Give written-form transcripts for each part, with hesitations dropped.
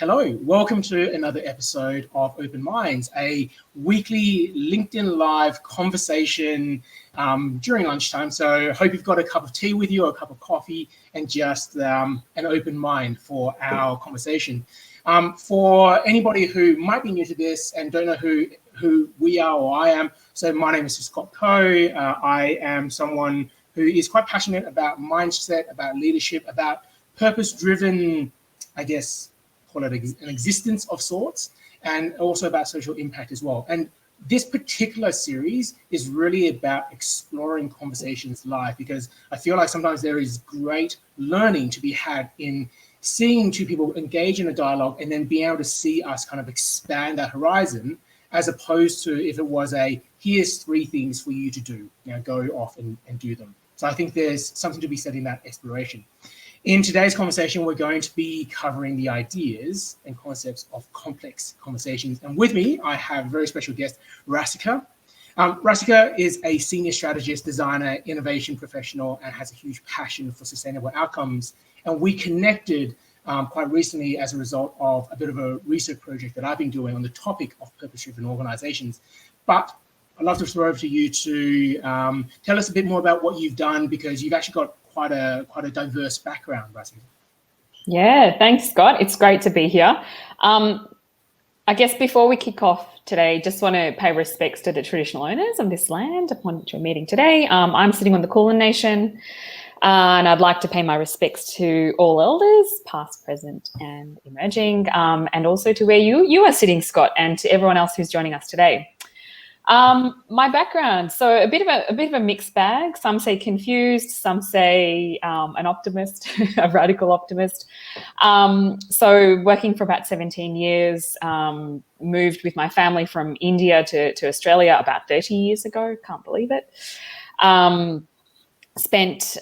Hello, welcome to another episode of Open Minds, a weekly LinkedIn Live conversation during lunchtime. So hope you've got a cup of tea with you or a cup of coffee and just an open mind for our conversation. For anybody who might be new to this and don't know who we are or I am, so my name is Scott Coe. I am someone who is quite passionate about mindset, about leadership, about purpose-driven, I guess, call it an existence of sorts, and also about social impact as well. And this particular series is really about exploring conversations live, because I feel like sometimes there is great learning to be had in seeing two people engage in a dialogue and then being able to see us kind of expand that horizon, as opposed to if it was here's 3 things for you to do, go off and do them. So I think there's something to be said in that exploration. In today's conversation, we're going to be covering the ideas and concepts of complex conversations. And with me, I have a very special guest, Rasika. Rasika is a senior strategist, designer, innovation professional, and has a huge passion for sustainable outcomes. And we connected quite recently as a result of a bit of a research project that I've been doing on the topic of purpose-driven organizations. But I'd love to throw over to you to tell us a bit more about what you've done, because you've actually got quite a diverse background, Rasika. Yeah, thanks, Scott. It's great to be here. I guess before we kick off today, just want to pay respects to the traditional owners of this land upon which we're meeting today. I'm sitting on the Kulin Nation, and I'd like to pay my respects to all elders, past, present, and emerging, and also to where you are sitting, Scott, and to everyone else who's joining us today. My background, so a bit of a mixed bag. Some say confused, some say an optimist, a radical optimist. So working for about 17 years, moved with my family from India to Australia about 30 years ago. Can't believe it. Spent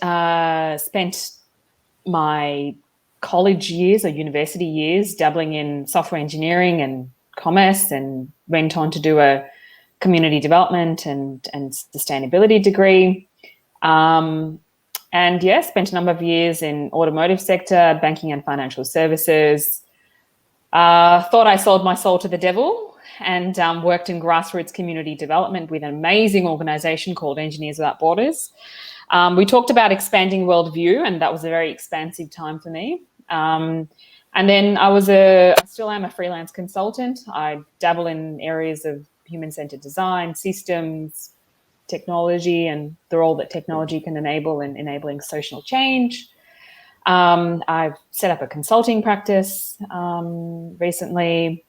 my college years or university years dabbling in software engineering and commerce, and went on to do a community development and sustainability degree. And yeah, spent a number of years in automotive sector, banking and financial services. Thought I sold my soul to the devil, and worked in grassroots community development with an amazing organization called Engineers Without Borders. We talked about expanding worldview, and that was a very expansive time for me. And then I still am a freelance consultant. I dabble in areas of human-centered design, systems, technology, and the role that technology can enable in enabling social change. I've set up a consulting practice recently,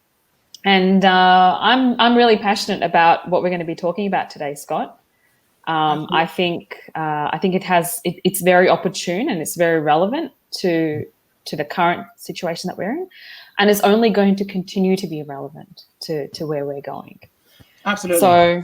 and I'm really passionate about what we're going to be talking about today, Scott. I think it's very opportune, and it's very relevant to the current situation that we're in, and is only going to continue to be relevant to where we're going. Absolutely. So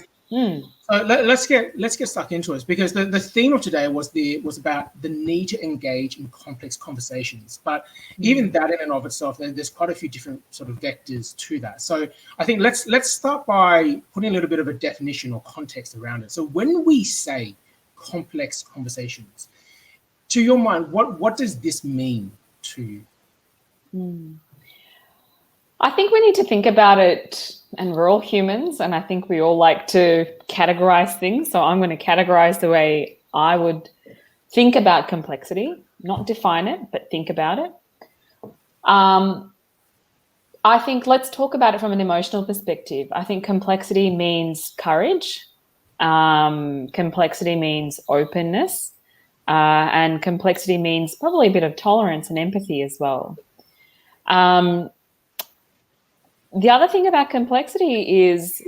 let's get stuck into it, because the theme of today was about the need to engage in complex conversations. But even that in and of itself, there's quite a few different sort of vectors to that. So I think let's start by putting a little bit of a definition or context around it. So when we say complex conversations, to your mind, what does this mean to you? I think we need to think about it, and we're all humans, and I think we all like to categorize things. So I'm going to categorize the way I would think about complexity, not define it, but think about it. I think let's talk about it from an emotional perspective. I think complexity means courage. Complexity means openness. And complexity means probably a bit of tolerance and empathy as well. The other thing about complexity is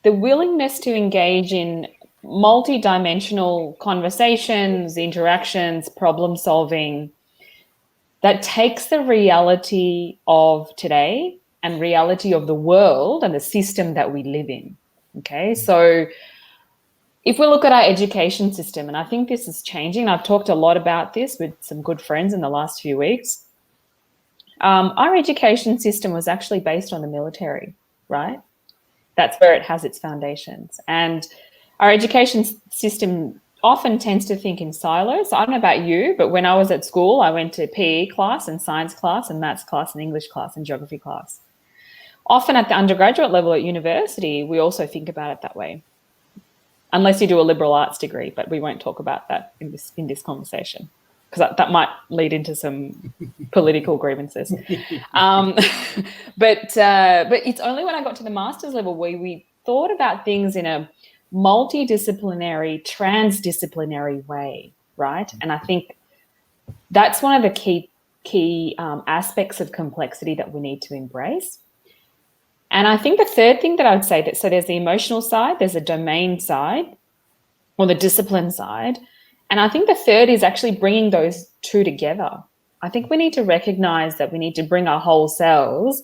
the willingness to engage in multi-dimensional conversations, interactions, problem solving that takes the reality of today and reality of the world and the system that we live in. Okay, so if we look at our education system, and I think this is changing, I've talked a lot about this with some good friends in the last few weeks. Our education system was actually based on the military, right? That's where it has its foundations. And our education system often tends to think in silos. So I don't know about you, but when I was at school, I went to PE class and science class and maths class and English class and geography class. Often at the undergraduate level at university, we also think about it that way, unless you do a liberal arts degree, but we won't talk about that in this conversation, because that might lead into some political grievances. But it's only when I got to the master's level where we thought about things in a multidisciplinary, transdisciplinary way, right? And I think that's one of the key aspects of complexity that we need to embrace. And I think the third thing that I would say, that so there's the emotional side, there's a domain side, or the discipline side. And I think the third is actually bringing those two together. I think we need to recognize that we need to bring our whole selves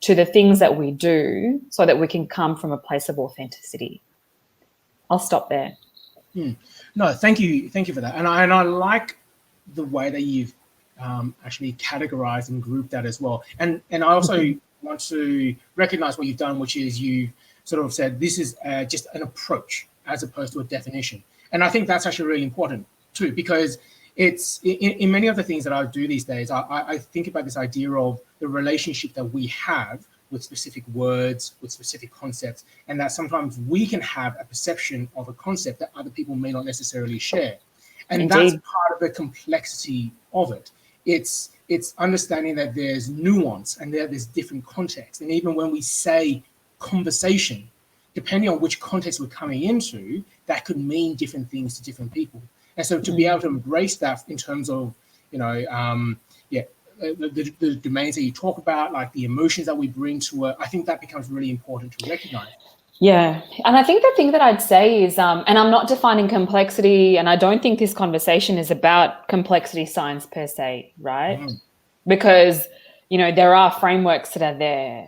to the things that we do so that we can come from a place of authenticity. I'll stop there. No, thank you for that. And I like the way that you've actually categorized and grouped that as well. And I also want to recognize what you've done, which is you sort of said this is just an approach as opposed to a definition. And I think that's actually really important too, because it's in many of the things that I do these days, I think about this idea of the relationship that we have with specific words, with specific concepts, and that sometimes we can have a perception of a concept that other people may not necessarily share. And Indeed. That's part of the complexity of it. It's understanding that there's nuance and there's different contexts. And even when we say conversation, depending on which context we're coming into, that could mean different things to different people. And so to be able to embrace that in terms of, the domains that you talk about, like the emotions that we bring to it, I think that becomes really important to recognize. Yeah. And I think the thing that I'd say is, and I'm not defining complexity, and I don't think this conversation is about complexity science per se, right? Because, there are frameworks that are there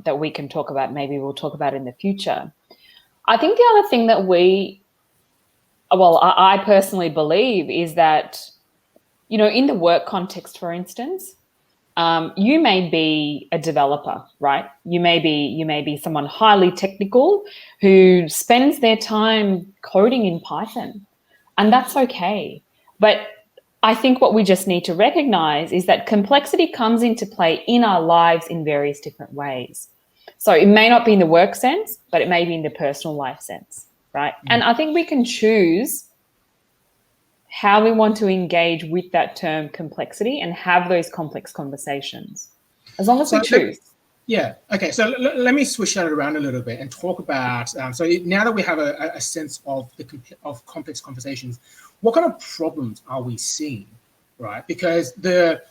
that we can talk about. Maybe we'll talk about in the future. I think the other thing that I personally believe is that, in the work context, for instance, you may be a developer, right? You may be someone highly technical who spends their time coding in Python, and that's okay. But I think what we just need to recognize is that complexity comes into play in our lives in various different ways. So it may not be in the work sense, but it may be in the personal life sense, right? And I think we can choose how we want to engage with that term complexity and have those complex conversations, as long as we choose. Okay. So let me switch that around a little bit and talk about. So now that we have a sense of of complex conversations, what kind of problems are we seeing, right? Because the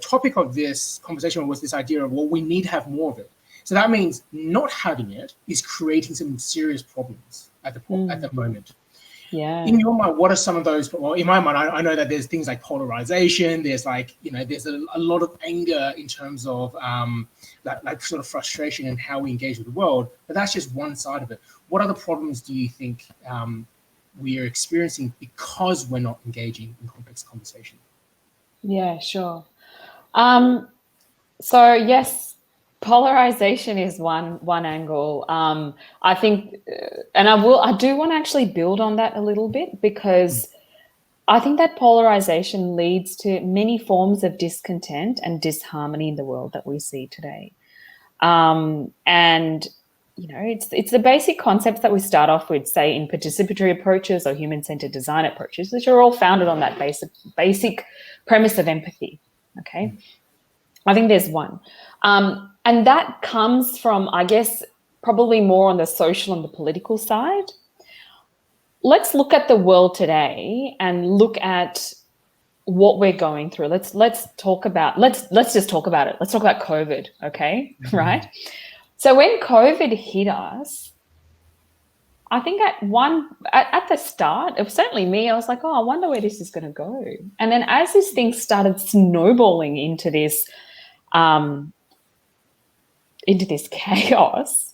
topic of this conversation was this idea of, well, we need to have more of it. So that means not having it is creating some serious problems at the moment. Yeah. In your mind, what are some of those? Well, in my mind, I know that there's things like polarization. There's there's a lot of anger in terms of that sort of frustration in how we engage with the world. But that's just one side of it. What other problems do you think we are experiencing because we're not engaging in complex conversation? Yeah, sure. So yes, polarization is one angle. I think, and I do want to actually build on that a little bit, because I think that polarization leads to many forms of discontent and disharmony in the world that we see today. And it's the basic concepts that we start off with, say, in participatory approaches or human-centered design approaches, which are all founded on that basic premise of empathy. Okay, I think there's one. And that comes from, I guess, probably more on the social and the political side. Let's look at the world today and look at what we're going through. Let's just talk about it. Let's talk about COVID, okay? Right? So when COVID hit us, I think at the start, it was certainly me, I was like, oh, I wonder where this is going to go. And then as this thing started snowballing into this chaos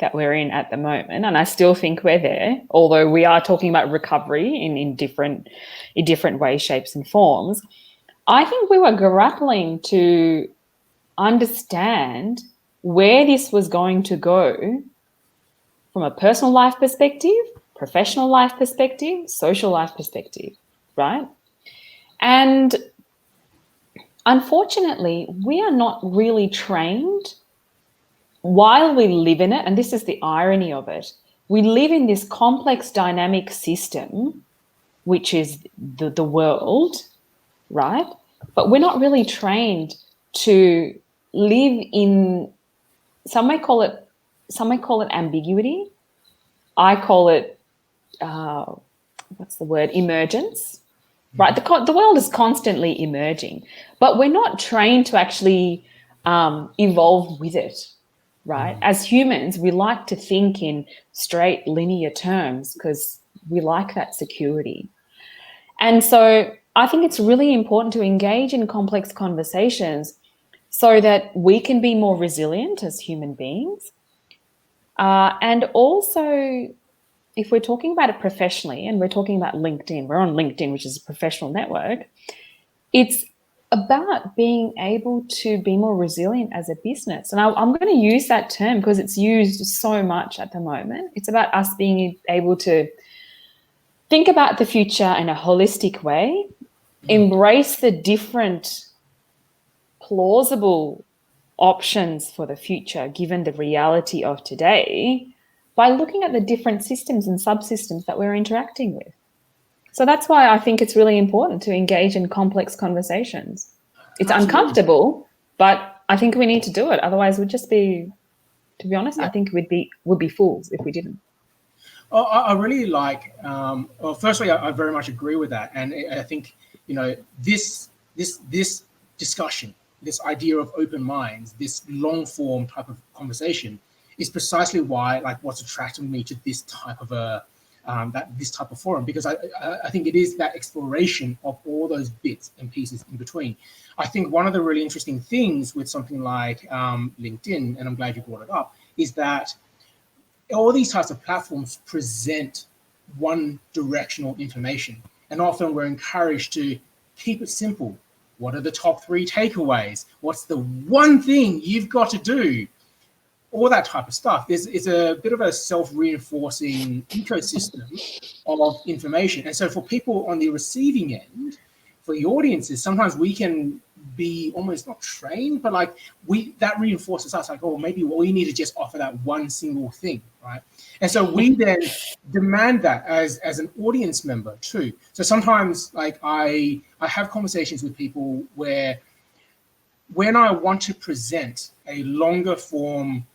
that we're in at the moment, and I still think we're there, although we are talking about recovery in different ways, shapes, and forms. I think we were grappling to understand where this was going to go from a personal life perspective, professional life perspective, social life perspective, right? And unfortunately, we are not really trained while we live in it, and this is the irony of it. We live in this complex dynamic system, which is the world, right? But we're not really trained to live in, some may call it ambiguity. I call it, emergence, right? The world is constantly emerging, but we're not trained to actually evolve with it, right? As humans, we like to think in straight linear terms because we like that security. And so I think it's really important to engage in complex conversations so that we can be more resilient as human beings. And also, if we're talking about it professionally, and we're talking about LinkedIn, we're on LinkedIn, which is a professional network, it's about being able to be more resilient as a business. And I'm going to use that term because it's used so much at the moment. It's about us being able to think about the future in a holistic way, embrace the different plausible options for the future, given the reality of today, by looking at the different systems and subsystems that we're interacting with. So that's why I think it's really important to engage in complex conversations. It's uncomfortable, but I think we need to do it. Otherwise, we'd just be, to be honest, I think we'd be fools if we didn't. Oh, I really like. Well, firstly, I very much agree with that, and I think this discussion, this idea of open minds, this long form type of conversation, is precisely why, like, what's attracting me to this type of this type of forum, because I think it is that exploration of all those bits and pieces in between. I think one of the really interesting things with something like LinkedIn, and I'm glad you brought it up, is that all these types of platforms present one directional information, and often we're encouraged to keep it simple. What are the top 3 takeaways? What's the one thing you've got to do? All that type of stuff. It's a bit of a self-reinforcing ecosystem of information. And so for people on the receiving end, for the audiences, sometimes we can be almost not trained, but like that reinforces us, like, oh, maybe we need to just offer that one single thing, right? And so we then demand that as an audience member too. So sometimes, like, I have conversations with people where when I want to present a longer form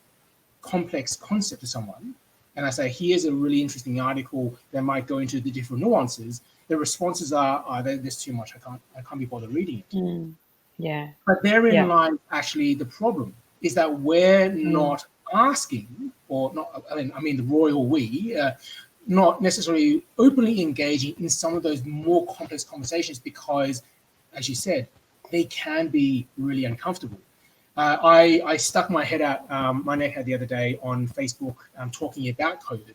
complex concept to someone, and I say, here's a really interesting article that might go into the different nuances, the responses are, there's too much, I can't be bothered reading it. Yeah. But therein lies actually the problem, is that we're not asking, or not, I mean the royal we, not necessarily openly engaging in some of those more complex conversations because, as you said, they can be really uncomfortable. I stuck my head out my neck out the other day on Facebook talking about COVID.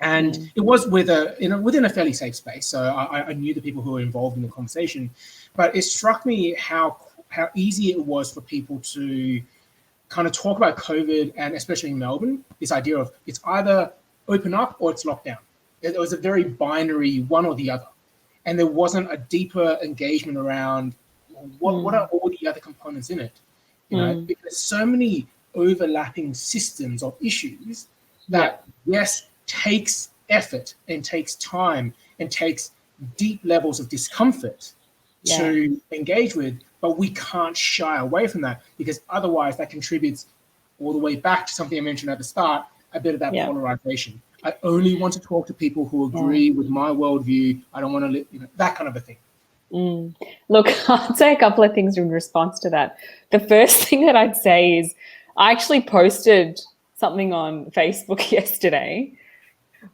And it was within a fairly safe space. So I knew the people who were involved in the conversation, but it struck me how easy it was for people to kind of talk about COVID, and especially in Melbourne, this idea of it's either open up or it's locked down. It was a very binary one or the other. And there wasn't a deeper engagement around what are all the other components in it? Because so many overlapping systems of issues that, yes, takes effort and takes time and takes deep levels of discomfort to engage with, but we can't shy away from that, because otherwise that contributes all the way back to something I mentioned at the start, a bit of that polarization. I only want to talk to people who agree with my worldview. I don't want to live, that kind of a thing. Look, I'd say a couple of things in response to that. The first thing that I'd say is I actually posted something on Facebook yesterday,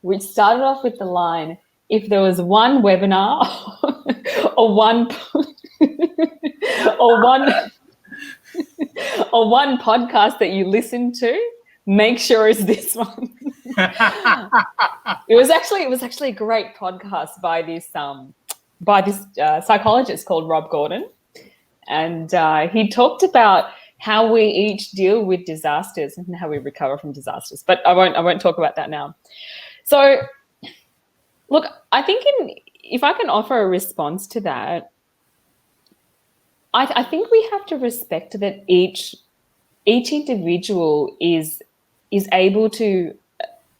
which started off with the line, if there was one webinar or one podcast that you listen to, make sure it's this one. It was actually a great podcast by this psychologist called Rob Gordon, and he talked about how we each deal with disasters and how we recover from disasters. But I won't talk about that now. So Look, I think if I can offer a response to that, I think we have to respect that each individual is able to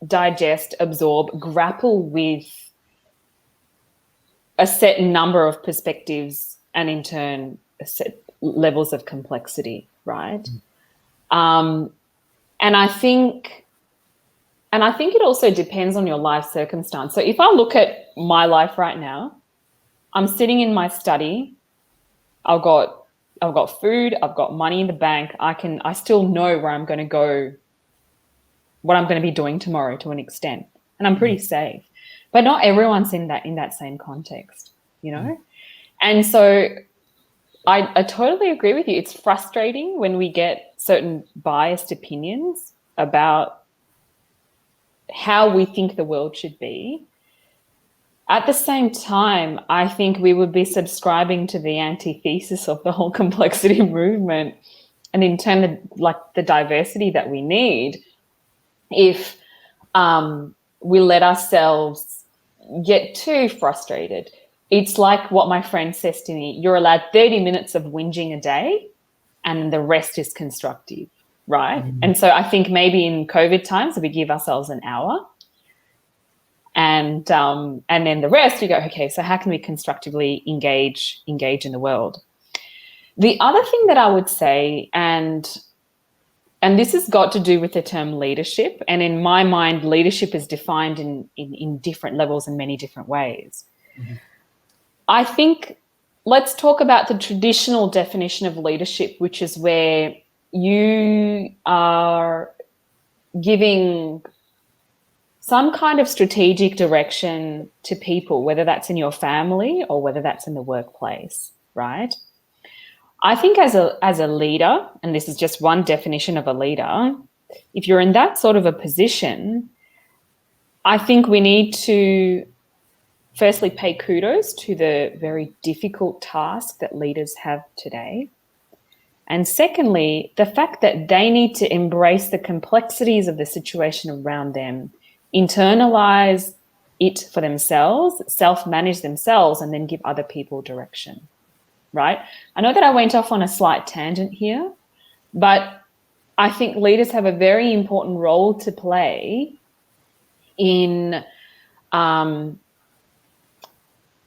digest, absorb, grapple with a set number of perspectives and in turn a set levels of complexity, right? And I think it also depends on your life circumstance. So if I look at my life right now, I'm sitting in my study. I've got food, I've got money in the bank. I still know where I'm going to go, what I'm going to be doing tomorrow to an extent. And I'm pretty safe. But not everyone's in that same context, you know? And so I totally agree with you. It's frustrating when we get certain biased opinions about how we think the world should be. At the same time, I think we would be subscribing to the antithesis of the whole complexity movement, and in turn, the diversity that we need, if we let ourselves get too frustrated. It's like what my friend says to me: you're allowed 30 minutes of whinging a day, and the rest is constructive, right? And so I think maybe in COVID times, we give ourselves an hour. And then the rest, you go, okay, so how can we constructively engage in the world? The other thing that I would say, and this has got to do with the term leadership, and in my mind, leadership is defined in different levels in many different ways. I think let's talk about the traditional definition of leadership, which is where you are giving some kind of strategic direction to people, whether that's in your family or whether that's in the workplace, right? I think as a leader, and this is just one definition of a leader, if you're in that sort of a position, I think we need to firstly pay kudos to the very difficult task that leaders have today. And secondly, the fact that they need to embrace the complexities of the situation around them, internalize it for themselves, self-manage themselves, and then give other people direction, right? I know that I went off on a slight tangent here, but I think leaders have a very important role to play in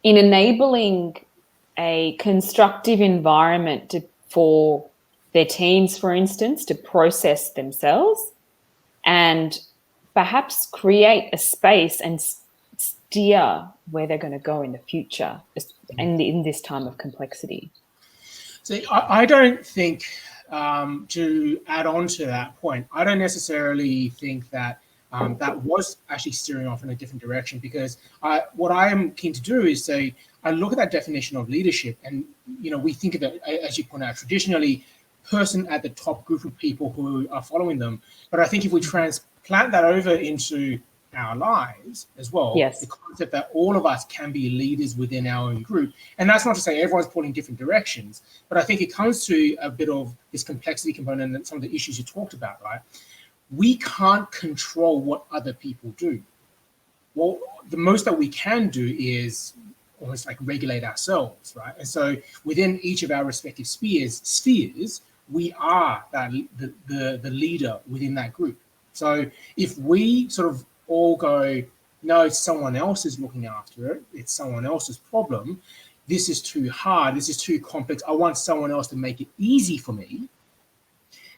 enabling a constructive environment for their teams, for instance, to process themselves and perhaps create a space and steer where they're going to go in the future and in this time of complexity. See, I don't think, to add on to that point, I don't necessarily think that that was actually steering off in a different direction, because what I am keen to do is say, I look at that definition of leadership and, we think of it, as you point out, traditionally, person at the top, group of people who are following them. But I think if we transplant that over into our lives as well, yes, the concept that all of us can be leaders within our own group. And that's not to say everyone's pulling different directions, but I think it comes to a bit of this complexity component and some of the issues you talked about, right? We can't control what other people do. Well, the most that we can do is almost like regulate ourselves, right? And so within each of our respective spheres, we are the leader within that group. So if we sort of all go, no, someone else is looking after it, it's someone else's problem, this is too hard, this is too complex, I want someone else to make it easy for me,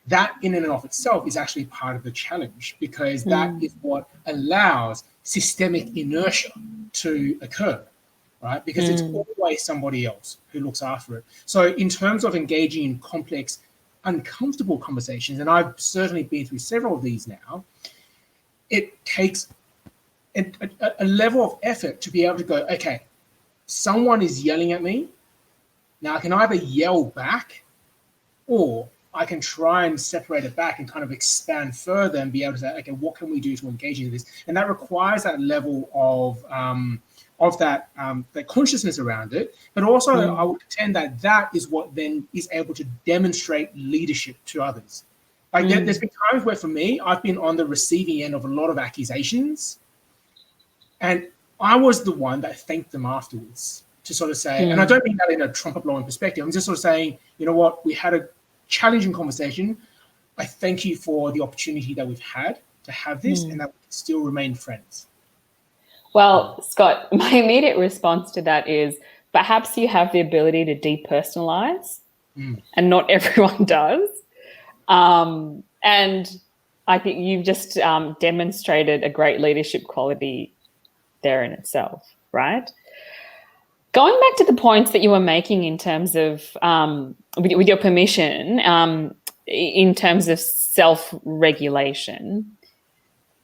that in and of itself is actually part of the challenge, because that is what allows systemic inertia to occur, right? Because it's always somebody else who looks after it. So in terms of engaging in complex, uncomfortable conversations, and I've certainly been through several of these now, it takes a level of effort to be able to go, okay, someone is yelling at me. Now I can either yell back, or I can try and separate it back and kind of expand further and be able to say, okay, what can we do to engage in this? And that requires that level of that consciousness around it. But also I would contend that is what then is able to demonstrate leadership to others. Like there's been times where for me, I've been on the receiving end of a lot of accusations, and I was the one that thanked them afterwards to sort of say, and I don't mean that in a trumpet blowing perspective. I'm just sort of saying, you know what, we had a challenging conversation. I thank you for the opportunity that we've had to have this and that we can still remain friends. Well, Scott, my immediate response to that is perhaps you have the ability to depersonalize and not everyone does. And I think you've just demonstrated a great leadership quality there in itself, right? Going back to the points that you were making in terms of, with your permission, in terms of self-regulation,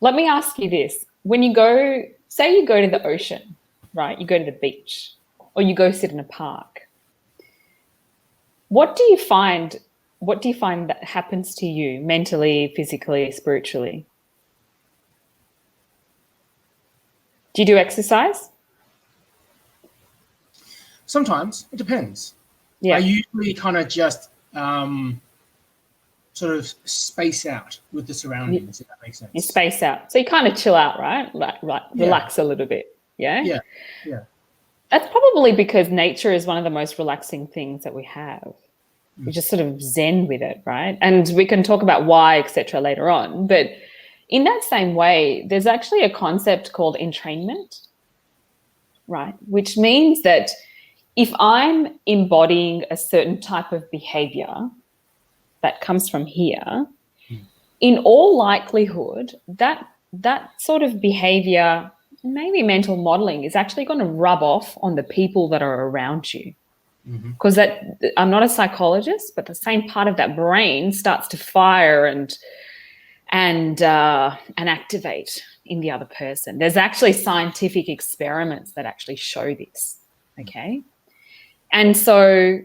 let me ask you this. When you go, say you go to the ocean, right? You go to the beach or you go sit in a park. What do you find that happens to you mentally, physically, spiritually? Do you do exercise? Sometimes. It depends. Yeah. I usually kind of just sort of space out with the surroundings, if that makes sense. You space out. So you kind of chill out, right? Like relax a little bit. Yeah? Yeah. That's probably because nature is one of the most relaxing things that we have. We just sort of zen with it, right? And we can talk about why, etc. later on. But in that same way, there's actually a concept called entrainment, right? Which means that if I'm embodying a certain type of behavior that comes from here, in all likelihood, that sort of behavior, maybe mental modeling, is actually going to rub off on the people that are around you. Because I'm not a psychologist, but the same part of that brain starts to fire and activate in the other person. There's actually scientific experiments that actually show this. Okay, and so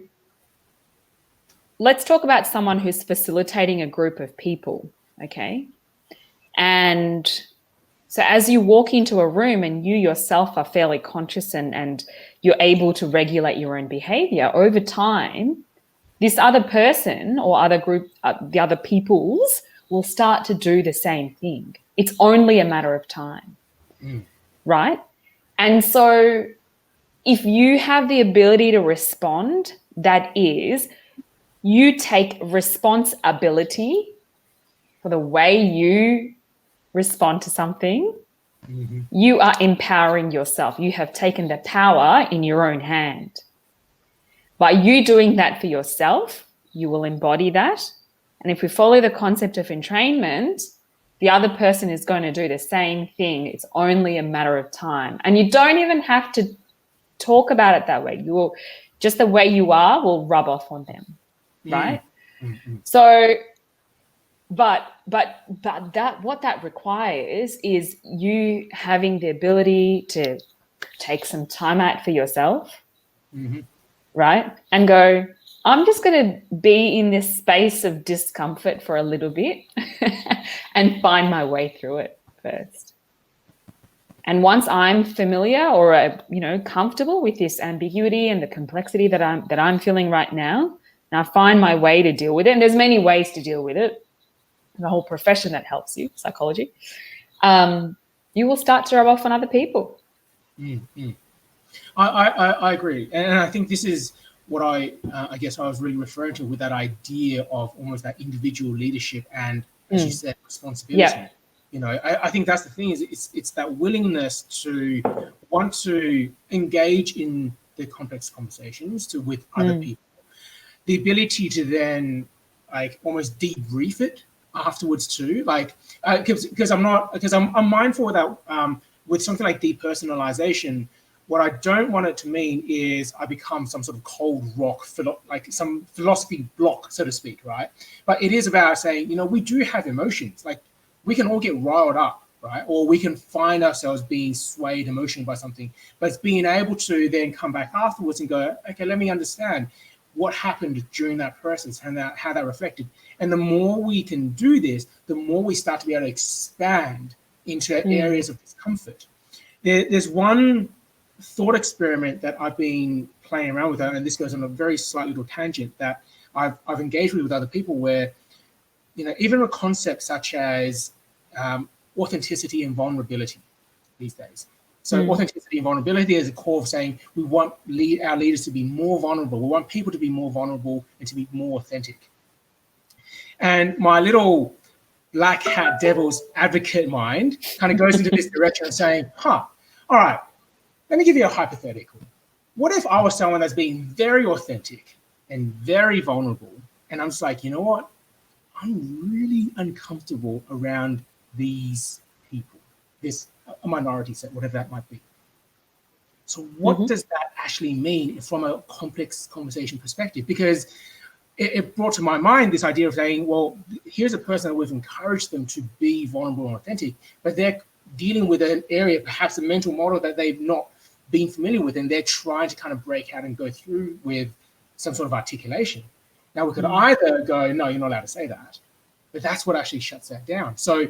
let's talk about someone who's facilitating a group of people. Okay, and so as you walk into a room and you yourself are fairly conscious and you're able to regulate your own behavior, over time, this other person or other group, the other peoples will start to do the same thing. It's only a matter of time, right? And so if you have the ability to respond, that is, you take responsibility for the way you respond to something, you are empowering yourself. You have taken the power in your own hand. By you doing that for yourself, you will embody that. And if we follow the concept of entrainment, the other person is going to do the same thing. It's only a matter of time. And you don't even have to talk about it that way. You will, just the way you are will rub off on them, right? So, but that, what that requires is you having the ability to take some time out for yourself, right? And go, I'm just going to be in this space of discomfort for a little bit and find my way through it first. And once I'm familiar or comfortable with this ambiguity and the complexity that I'm feeling right now, and I find my way to deal with it, and there's many ways to deal with it, the whole profession that helps you, psychology, you will start to rub off on other people. I agree. And I think this is what I guess I was really referring to with that idea of almost that individual leadership and, as you said, responsibility. Yeah. I think that's the thing, is it's that willingness to want to engage in the complex conversations with other people. The ability to then almost debrief it afterwards too, because I'm mindful that with something like depersonalization, what I don't want it to mean is I become some sort of cold rock, like some philosophy block, so to speak, right? But it is about saying, we do have emotions. Like, we can all get riled up, right? Or we can find ourselves being swayed emotionally by something. But it's being able to then come back afterwards and go, okay, let me understand what happened during that process and how that reflected. And the more we can do this, the more we start to be able to expand into areas of discomfort. There's one thought experiment that I've been playing around with, and this goes on a very slight little tangent that I've engaged with other people, where even a concept such as authenticity and vulnerability these days. So authenticity and vulnerability is a core of saying we want our leaders to be more vulnerable. We want people to be more vulnerable and to be more authentic. And my little black hat devil's advocate mind kind of goes into this direction of saying, all right, let me give you a hypothetical. What if I was someone that's being very authentic and very vulnerable, and I'm just like, you know what? I'm really uncomfortable around these people, this a minority set, whatever that might be. So what does that actually mean from a complex conversation perspective? Because it brought to my mind this idea of saying, well, here's a person that we've encouraged them to be vulnerable and authentic, but they're dealing with an area, perhaps a mental model that they've not been familiar with, and they're trying to kind of break out and go through with some sort of articulation. Now, we could either go, no, you're not allowed to say that, but that's what actually shuts that down. So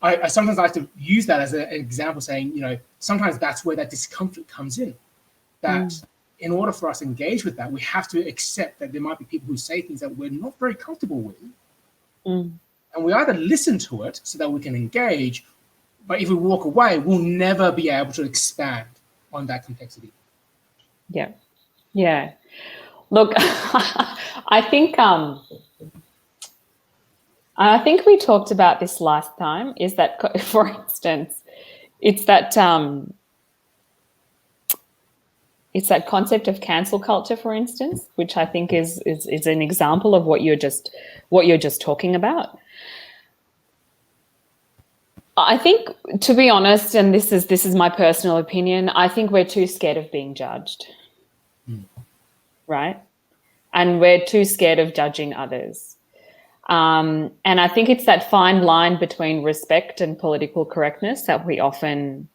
I sometimes like to use that as an example, saying, sometimes that's where that discomfort comes in, that in order for us to engage with that, we have to accept that there might be people who say things that we're not very comfortable with. And we either listen to it so that we can engage, but if we walk away, we'll never be able to expand on that complexity. Yeah. Look, I think we talked about this last time, is that, for instance, it's that concept of cancel culture, for instance, which I think is an example of what you're just talking about. I think, to be honest, and this is my personal opinion, I think we're too scared of being judged. Right? And we're too scared of judging others. And I think it's that fine line between respect and political correctness that we're often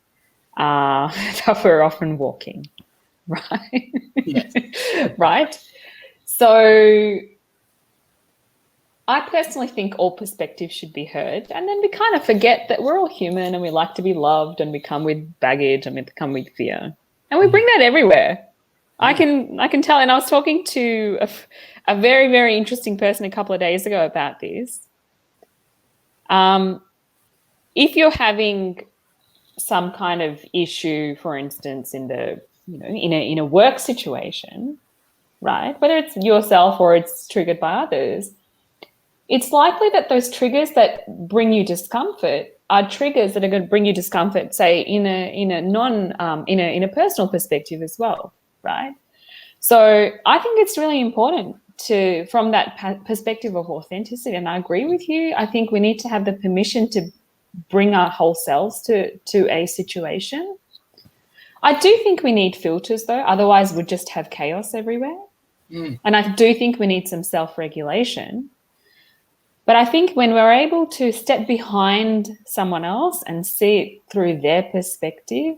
walking, right? Yes. Right? So I personally think all perspectives should be heard, and then we kind of forget that we're all human and we like to be loved, and we come with baggage and we come with fear, and we bring that everywhere. I can tell, and I was talking to a very, very interesting person a couple of days ago about this. If you're having some kind of issue, for instance, in a work situation, right, whether it's yourself or it's triggered by others, it's likely that those triggers that bring you discomfort are triggers that are going to bring you discomfort, say in a personal perspective as well. Right. So I think it's really important from that perspective of authenticity. And I agree with you. I think we need to have the permission to bring our whole selves to a situation. I do think we need filters, though. Otherwise, we'd just have chaos everywhere. And I do think we need some self-regulation. But I think when we're able to step behind someone else and see it through their perspective,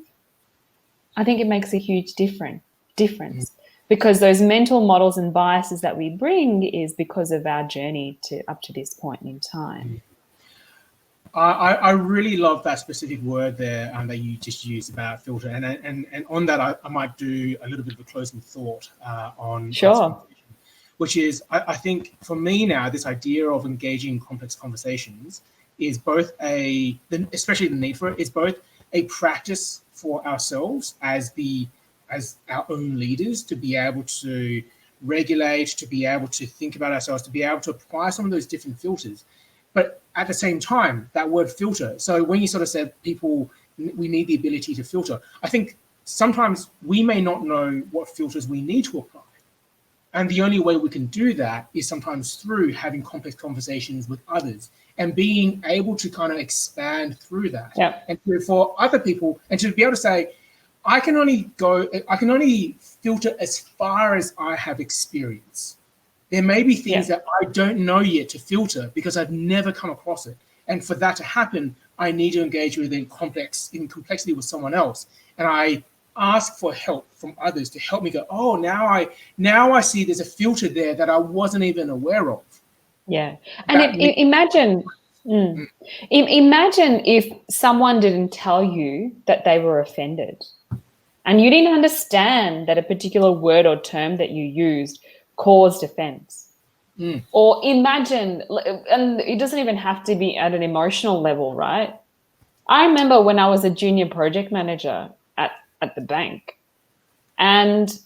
I think it makes a huge difference, because those mental models and biases that we bring is because of our journey up to this point in time. I really love that specific word there that you just used about filter, and on that I might do a little bit of a closing thought on sure. Which is I think for me now, this idea of engaging in complex conversations is both especially the need for it, is both a practice for ourselves as our own leaders, to be able to regulate, to be able to think about ourselves, to be able to apply some of those different filters. But at the same time, that word filter, so when you sort of said we need the ability to filter, I think sometimes we may not know what filters we need to apply. And the only way we can do that is sometimes through having complex conversations with others and being able to kind of expand through that. Yeah. And for other people, and to be able to say, I can only filter as far as I have experience. There may be things that I don't know yet to filter because I've never come across it. And for that to happen, I need to engage in complexity with someone else. And I ask for help from others to help me go, oh, now I see there's a filter there that I wasn't even aware of. Yeah. And imagine if someone didn't tell you that they were offended and you didn't understand that a particular word or term that you used caused offense. Or imagine, and it doesn't even have to be at an emotional level, right? I remember when I was a junior project manager, at the bank. And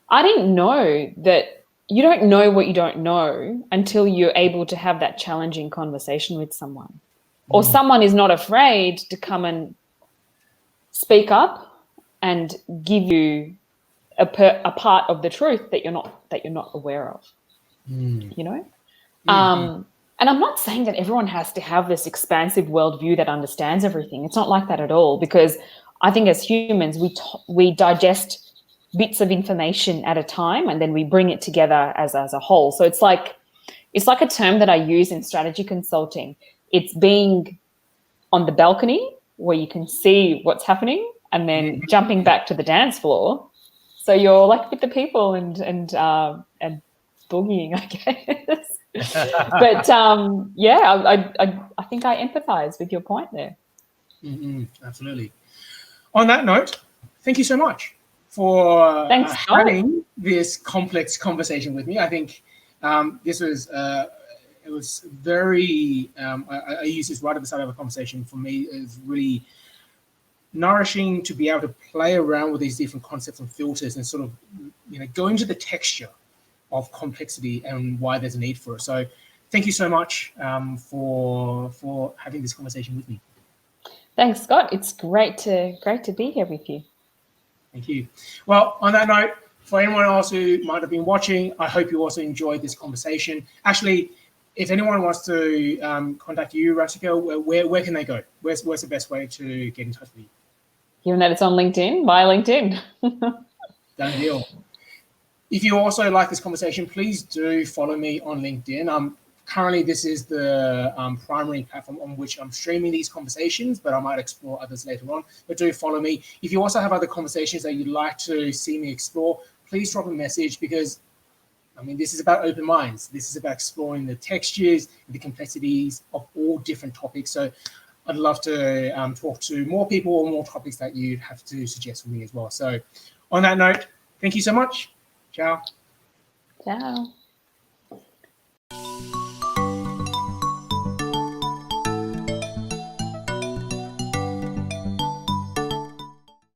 I didn't know that you don't know what you don't know until you're able to have that challenging conversation with someone. Or someone is not afraid to come and speak up and give you a part of the truth that you're not aware of. You know? And I'm not saying that everyone has to have this expansive worldview that understands everything. It's not like that at all, because I think as humans, we digest bits of information at a time and then we bring it together as a whole. So it's like a term that I use in strategy consulting. It's being on the balcony where you can see what's happening and then jumping back to the dance floor. So you're like with the people and boogieing, I guess. But I think I empathize with your point there. Absolutely. On that note, thank you so much for having this complex conversation with me. I think this was it was very. I use this right at the start of a conversation. For me, it's really nourishing to be able to play around with these different concepts and filters and sort of go into the texture of complexity and why there's a need for it. So thank you so much for having this conversation with me. Thanks, Scott. It's great to be here with you. Thank you. Well, on that note, for anyone else who might have been watching, I hope you also enjoyed this conversation. Actually, if anyone wants to contact you, Rasika, where can they go? Where's the best way to get in touch with you? Given that it's on LinkedIn, my LinkedIn. Done deal. If you also like this conversation, please do follow me on LinkedIn. Currently, this is the primary platform on which I'm streaming these conversations, but I might explore others later on. But do follow me. If you also have other conversations that you'd like to see me explore, please drop a message, because this is about open minds. This is about exploring the textures, the complexities of all different topics. So I'd love to talk to more people or more topics that you'd have to suggest for me as well. So on that note, thank you so much. Ciao. Ciao.